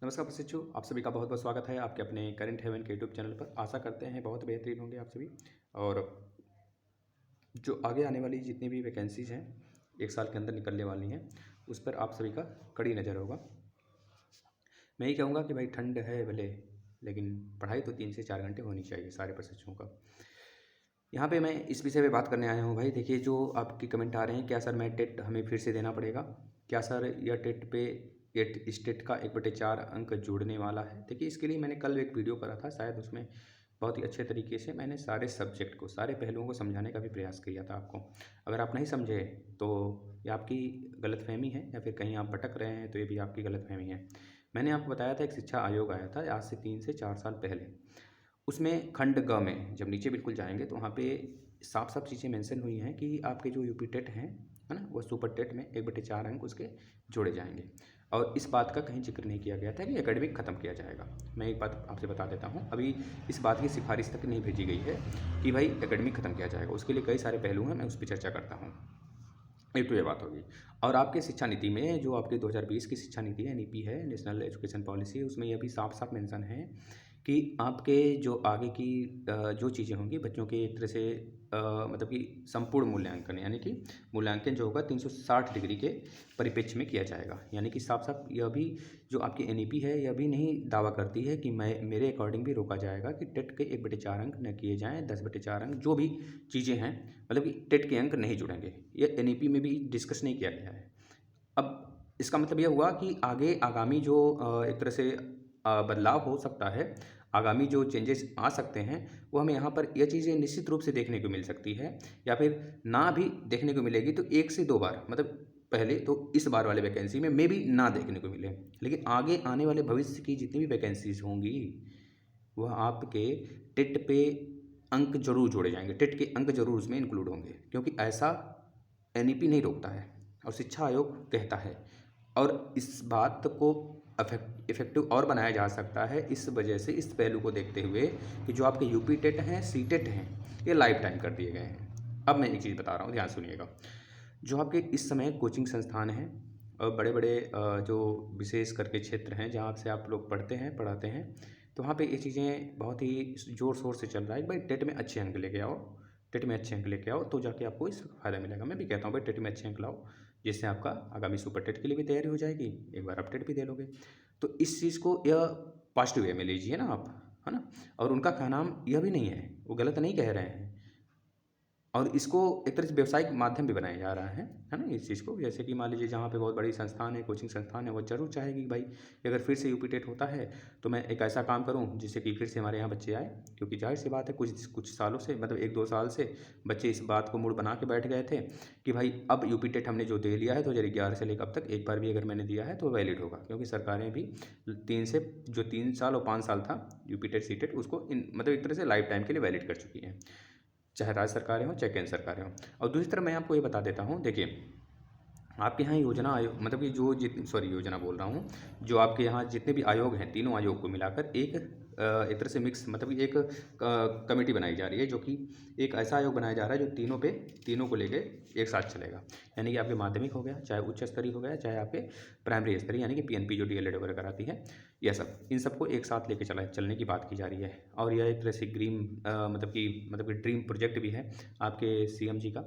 नमस्कार प्रशिक्षु, आप सभी का बहुत बहुत स्वागत है आपके अपने करंट हेवन के यूट्यूब चैनल पर। आशा करते हैं बहुत बेहतरीन होंगे आप सभी। और जो आगे आने वाली जितनी भी वैकेंसीज़ हैं 1 साल के अंदर निकलने वाली हैं, उस पर आप सभी का कड़ी नज़र होगा। मैं ये कहूँगा कि भाई ठंड है भले, लेकिन पढ़ाई तो 3 से 4 घंटे होनी चाहिए सारे प्रशिक्षुओं का। यहाँ पे मैं इस विषय पे बात करने आया हूँ भाई। देखिए, जो आपके कमेंट आ रहे हैं, क्या सर मैं टेट हमें फिर से देना पड़ेगा? क्या सर यह टेट पे इस टेट का 1/4 अंक जुड़ने वाला है? देखिए, इसके लिए मैंने कल एक वीडियो करा था, शायद उसमें बहुत ही अच्छे तरीके से मैंने सारे सब्जेक्ट को, सारे पहलुओं को समझाने का भी प्रयास किया था आपको। अगर आप नहीं समझे तो ये आपकी गलतफ़हमी है, या फिर कहीं आप भटक रहे हैं तो ये भी आपकी गलतफ़हमी है। मैंने आपको बताया था, एक शिक्षा आयोग आया था आज से 3 से 4 साल पहले। उसमें खंड ग में जब नीचे बिल्कुल जाएँगे तो वहाँ पे साफ-साफ चीज़ें मेंशन हुई हैं कि आपके जो यूपी टेट हैं, है ना? वो सुपर टेट में 1/4 अंक उसके जोड़े जाएँगे। और इस बात का कहीं ज़िक्र नहीं किया गया था कि एकेडमिक ख़त्म किया जाएगा। मैं एक बात आपसे बता देता हूँ, अभी इस बात की सिफ़ारिश तक नहीं भेजी गई है कि भाई एकेडमिक ख़त्म किया जाएगा। उसके लिए कई सारे पहलू हैं, मैं उस पे चर्चा करता हूँ। एक तो ये बात होगी। और आपके शिक्षा नीति में, जो आपके 2020 की शिक्षा नीति है, एनईपी है, नेशनल एजुकेशन पॉलिसी, उसमें यह भी साफ-साफ मेंशन है कि आपके जो आगे की जो चीज़ें होंगी बच्चों के एक तरह से मतलब कि संपूर्ण मूल्यांकन, यानी कि मूल्यांकन जो होगा 360 डिग्री के परिप्रेक्ष्य में किया जाएगा। यानी कि साफ-साफ यह भी जो आपकी एनईपी है, यह भी नहीं दावा करती है कि मैं मेरे अकॉर्डिंग भी रोका जाएगा कि टेट के 1/4 अंक न किए जाएँ, 10/4 अंक जो भी चीज़ें हैं, मतलब कि टेट के अंक नहीं जुड़ेंगे। ये एनईपी में भी डिस्कस नहीं किया गया है। अब इसका मतलब ये हुआ कि आगे आगामी जो एक तरह से बदलाव हो सकता है, आगामी जो चेंजेस आ सकते हैं, वो हमें यहाँ पर ये चीज़ें निश्चित रूप से देखने को मिल सकती है, या फिर ना भी देखने को मिलेगी तो 1 से 2 बार, मतलब पहले तो इस बार वाले वैकेंसी में मेबी ना देखने को मिले। लेकिन आगे आने वाले भविष्य की जितनी भी वैकेंसीज़ होंगी, वह आपके टेट पे अंक ज़रूर जोड़े जाएँगे। टेट के अंक ज़रूर उसमें इंक्लूड होंगे, क्योंकि ऐसा एनईपी नहीं रोकता है और शिक्षा आयोग कहता है। और इस बात को इफ़ेक्टिव और बनाया जा सकता है इस वजह से, इस पहलू को देखते हुए कि जो आपके यूपी टेट हैं, सी टेट हैं, ये लाइफ टाइम कर दिए गए हैं। अब मैं एक चीज़ बता रहा हूँ, ध्यान सुनिएगा। जो आपके इस समय कोचिंग संस्थान हैं और बड़े-बड़े जो विशेष करके क्षेत्र हैं जहाँ से आप लोग पढ़ते हैं, पढ़ाते हैं, तो वहाँ पे ये चीज़ें बहुत ही ज़ोर-शोर से चल रहा है कि भाई टेट में अच्छे अंक लेके आओ, टेट में अच्छे अंक लेके आओ तो जाके आपको इससे फ़ायदा मिलेगा। मैं भी कहता हूँ भाई टेट में अच्छे अंक लाओ, जिससे आपका आगामी सुपर टेट के लिए भी तैयारी हो जाएगी, एक बार आप टेट भी दे लोगे। तो इस चीज़ को यह पॉज़िटिव वे में लीजिए ना आप, है ना? और उनका कहना यह भी नहीं है, वो गलत नहीं कह रहे हैं। और इसको एक तरह से व्यावसायिक माध्यम भी बनाया जा रहा है ना? इस चीज़ को, जैसे कि मान लीजिए जहाँ पे बहुत बड़ी संस्थान है, कोचिंग संस्थान है, वो ज़रूर चाहेगी कि भाई कि अगर फिर से यूपी टेट होता है तो मैं एक ऐसा काम करूँ जिससे कि फिर से हमारे यहाँ बच्चे आए। क्योंकि ज़ाहिर-सी बात है, कुछ कुछ सालों से, मतलब 1-2 साल से बच्चे इस बात को मूड बना के बैठ गए थे कि भाई अब यूपी टेट हमने जो दे लिया है 2011 से लेकर अब तक एक बार भी अगर मैंने दिया है तो वैलिड होगा। क्योंकि सरकारें भी 3 से जो 3 साल और 5 साल था यूपी टेट, सी टेट, उसको मतलब एक तरह से लाइफ टाइम के लिए वैलिड कर चुकी हैं। चाहे राज्य सरकारें हों, चाहे केंद्र सरकारें हों। और दूसरी तरफ मैं आपको ये बता देता हूँ, देखिए, आपके यहाँ योजना आयोग, मतलब कि जो जितनी, सॉरी योजना बोल रहा हूँ, जो आपके यहाँ जितने भी आयोग हैं, तीनों आयोग को मिलाकर एक तरह से मिक्स, मतलब कि एक कमेटी बनाई जा रही है, जो कि एक ऐसा आयोग बनाया जा रहा है जो तीनों को लेके एक साथ चलेगा। यानी कि आपके माध्यमिक हो गया, चाहे उच्च स्तरीय हो गया, चाहे आपके प्राइमरी स्तरीय, यानी कि पीएनपी जो डीएलएड वगैरह कराती है, यह सब, इन सबको एक साथ लेके चलने की बात की जा रही है। और यह एक तरह से मतलब कि ड्रीम प्रोजेक्ट भी है आपके सीएम जी का,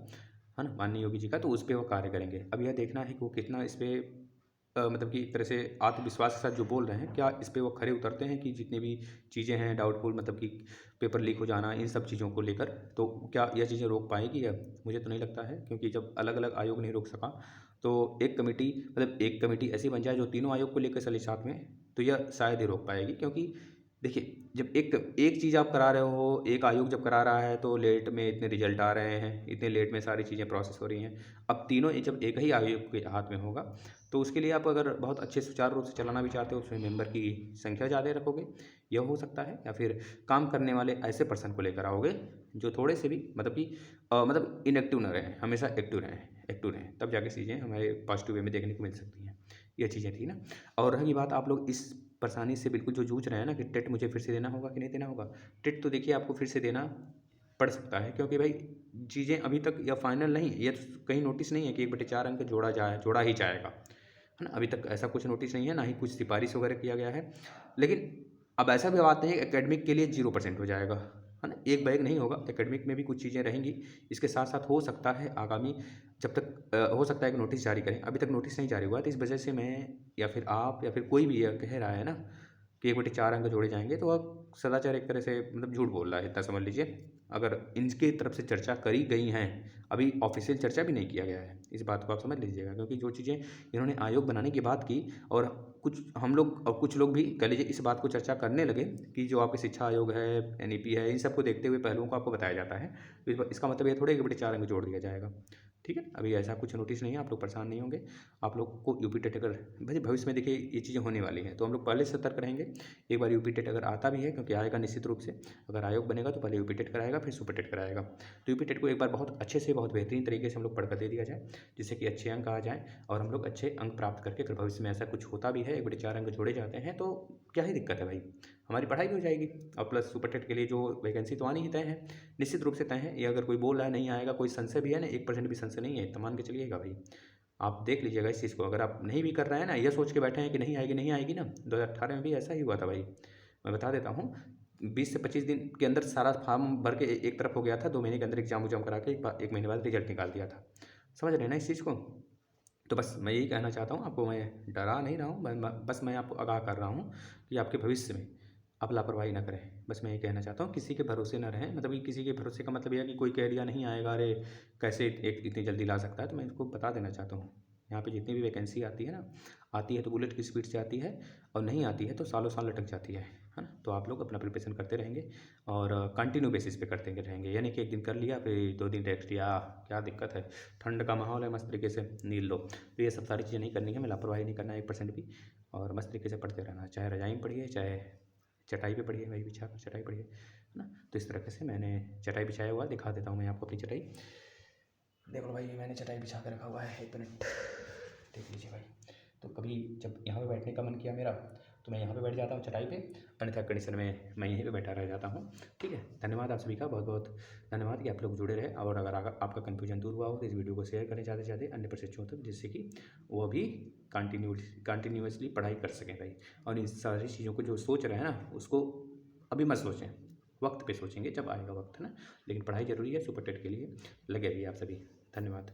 है ना, माननीय योगी जी का। तो उस पे वो कार्य करेंगे। अब यह देखना है कि वो कितना इस पे मतलब कि एक तरह से आत्मविश्वास के साथ जो बोल रहे हैं, क्या इस पे वो खरे उतरते हैं कि जितनी भी चीज़ें हैं डाउटफुल, मतलब कि पेपर लीक हो जाना, इन सब चीज़ों को लेकर, तो क्या यह चीज़ें रोक पाएगी? अब मुझे तो नहीं लगता है, क्योंकि जब अलग-अलग आयोग नहीं रोक सका, तो एक कमेटी ऐसी बन जाए जो तीनों आयोग को लेकर चले साथ में, तो यह शायद ही रोक पाएगी। क्योंकि देखिए, जब एक चीज़ आप करा रहे हो, एक आयोग जब करा रहा है तो लेट में इतने रिजल्ट आ रहे हैं, इतने लेट में सारी चीज़ें प्रोसेस हो रही हैं। अब तीनों जब एक ही आयोग के हाथ में होगा, तो उसके लिए आप अगर बहुत अच्छे सुचारू रूप से चलाना भी चाहते हो, उसमें मेंबर की संख्या ज़्यादा रखोगे, यह हो सकता है। या फिर काम करने वाले ऐसे पर्सन को लेकर आओगे जो थोड़े से भी, मतलब कि मतलब इनएक्टिव ना रहें, हमेशा एक्टिव रहें, तब जाके चीज़ें हमारे पॉजिटिव वे में देखने को मिल सकती हैं। ये चीज़ें थी ना। और रही बात, आप लोग इस परेशानी से बिल्कुल जो जूझ रहे हैं ना कि टेट मुझे फिर से देना होगा कि नहीं देना होगा। टेट तो देखिए आपको फिर से देना पड़ सकता है, क्योंकि भाई चीज़ें अभी तक या फाइनल नहीं है, ये तो कहीं नोटिस नहीं है कि 1/4 अंक जोड़ा ही जाएगा, है ना। अभी तक ऐसा कुछ नोटिस नहीं है, ना ही कुछ सिफारिश वगैरह किया गया है। लेकिन अब ऐसा भी बात नहीं है एकेडमिक के लिए 0% हो जाएगा, है ना। एक बैग नहीं होगा, एकेडमिक में भी कुछ चीज़ें रहेंगी। इसके साथ साथ हो सकता है आगामी जब तक हो सकता है कि नोटिस जारी करें। अभी तक नोटिस नहीं जारी हुआ, तो इस वजह से मैं या फिर आप या फिर कोई भी यह कह रहा है ना कि 1/4 अंक जोड़े जाएंगे, तो आप सदाचार एक तरह से मतलब झूठ बोल रहा है, इतना समझ लीजिए। अगर इनकी तरफ से चर्चा करी गई हैं, अभी ऑफिशियल चर्चा भी नहीं किया गया है, इस बात को आप समझ लीजिएगा। क्योंकि जो चीज़ें इन्होंने आयोग बनाने की बात की और कुछ हम लोग और कुछ लोग भी कह लीजिए इस बात को चर्चा करने लगे कि जो आपकी शिक्षा आयोग है, एनईपी है, इन सबको देखते हुए पहलुओं को आपको बताया जाता है। तो इसका मतलब ये थोड़े कि बड़े 4 अंक जोड़ दिया जाएगा, ठीक है। अभी ऐसा कुछ नोटिस नहीं है, आप लोग परेशान नहीं होंगे। आप लोग को यूपी टेट अगर भाई भविष्य में देखिए ये चीज़ें होने वाली हैं, तो हम लोग पहले से सतर्क रहेंगे। एक बार यूपी टेट अगर आता भी है, क्योंकि आएगा निश्चित रूप से, अगर आयोग बनेगा तो पहले यूपी टेट कराएगा, फिर सुपर टेट कराएगा। तो यूपी टेट को एक बार बहुत अच्छे से, बहुत बेहतरीन तरीके से हम लोग पढ़ कर दे दिया जाए, जिससे कि अच्छे अंक आ जाएँ और हम लोग अच्छे अंक प्राप्त करके अगर भविष्य में ऐसा कुछ होता भी है, 1/4 अंक जोड़े जाते हैं, तो क्या ही दिक्कत है भाई, हमारी पढ़ाई भी हो जाएगी। और प्लस सुपर टेट के लिए जो वैकेंसी तो आनी ही तय है, निश्चित रूप से तय है। ये अगर कोई बोल रहा है नहीं आएगा, कोई संशय भी है ना, 1% भी संशय नहीं है, तो मान के चलिएगा भाई। आप देख लीजिएगा इस चीज़ को, अगर आप नहीं भी कर रहे हैं ना, ये सोच के बैठे हैं कि नहीं आएगी नहीं आएगी ना, 2018 में भी ऐसा ही हुआ था भाई। मैं बता देता हूँ, 20 से 25 दिन के अंदर सारा फॉर्म भर के एक तरफ हो गया था, 2 महीने के अंदर एग्जाम उग्जाम करा के 1 महीने बाद रिजल्ट निकाल दिया था। समझ रहे हैं ना इस चीज़ को। तो बस मैं यही कहना चाहता हूँ आपको, मैं डरा नहीं रहा हूँ, बस मैं आपको आगाह कर रहा हूँ कि आपके भविष्य में आप लापरवाही ना करें। बस मैं ये कहना चाहता हूँ, किसी के भरोसे ना रहें। मतलब कि किसी के भरोसे का मतलब ये है कि कोई कह दिया नहीं आएगा, अरे कैसे एक इतनी जल्दी ला सकता है। तो मैं इसको बता देना चाहता हूँ, यहाँ पे जितनी भी वैकेंसी आती है ना, आती है तो बुलेट की स्पीड से आती है, और नहीं आती है तो सालों साल लटक जाती है ना। तो आप लोग अपना प्रिपरेशन करते रहेंगे और कंटिन्यू बेसिस पे करते रहेंगे, यानी कि एक दिन कर लिया फिर 2 दिन टेस्ट या क्या दिक्कत है। ठंड का माहौल है, मस्त तरीके से नील लो। तो ये सब सारी चीज़ें नहीं करनी है, मैं लापरवाही नहीं करना है 1% भी, और मस्त तरीके से पढ़ते रहना, चाहे रजाई में पढ़िए, चाहे चटाई पे पढ़िए, वही बिछा कर चटाई पढ़िए, है ना। तो इस तरीके से मैंने चटाई बिछाया हुआ, दिखा देता हूँ मैं आपको अपनी चटाई। देख लो भाई, मैंने चटाई बिछा कर रखा हुआ है, 1 मिनट देख लीजिए भाई। तो कभी जब यहाँ पे बैठने का मन किया मेरा, तो मैं यहाँ पे बैठ जाता हूँ चटाई पे, अन्यथा कंडीशन में मैं यहीं पे बैठा रह जाता हूँ, ठीक है। धन्यवाद आप सभी का, बहुत बहुत धन्यवाद कि आप लोग जुड़े रहे। और अगर आपका कन्फ्यूजन दूर हुआ हो तो इस वीडियो को शेयर करें ज़्यादा से ज़्यादा अन्य प्रशिक्षुओं तक, जिससे कि वो भी कंटिन्यूसली पढ़ाई कर सकें भाई। और इन सारी चीज़ों को जो सोच रहे हैं ना, उसको अभी मत सोचें, वक्त पे सोचेंगे जब आएगा वक्त, है ना। लेकिन पढ़ाई ज़रूरी है, सुपर टेट के लिए लगे रहिए आप सभी। धन्यवाद।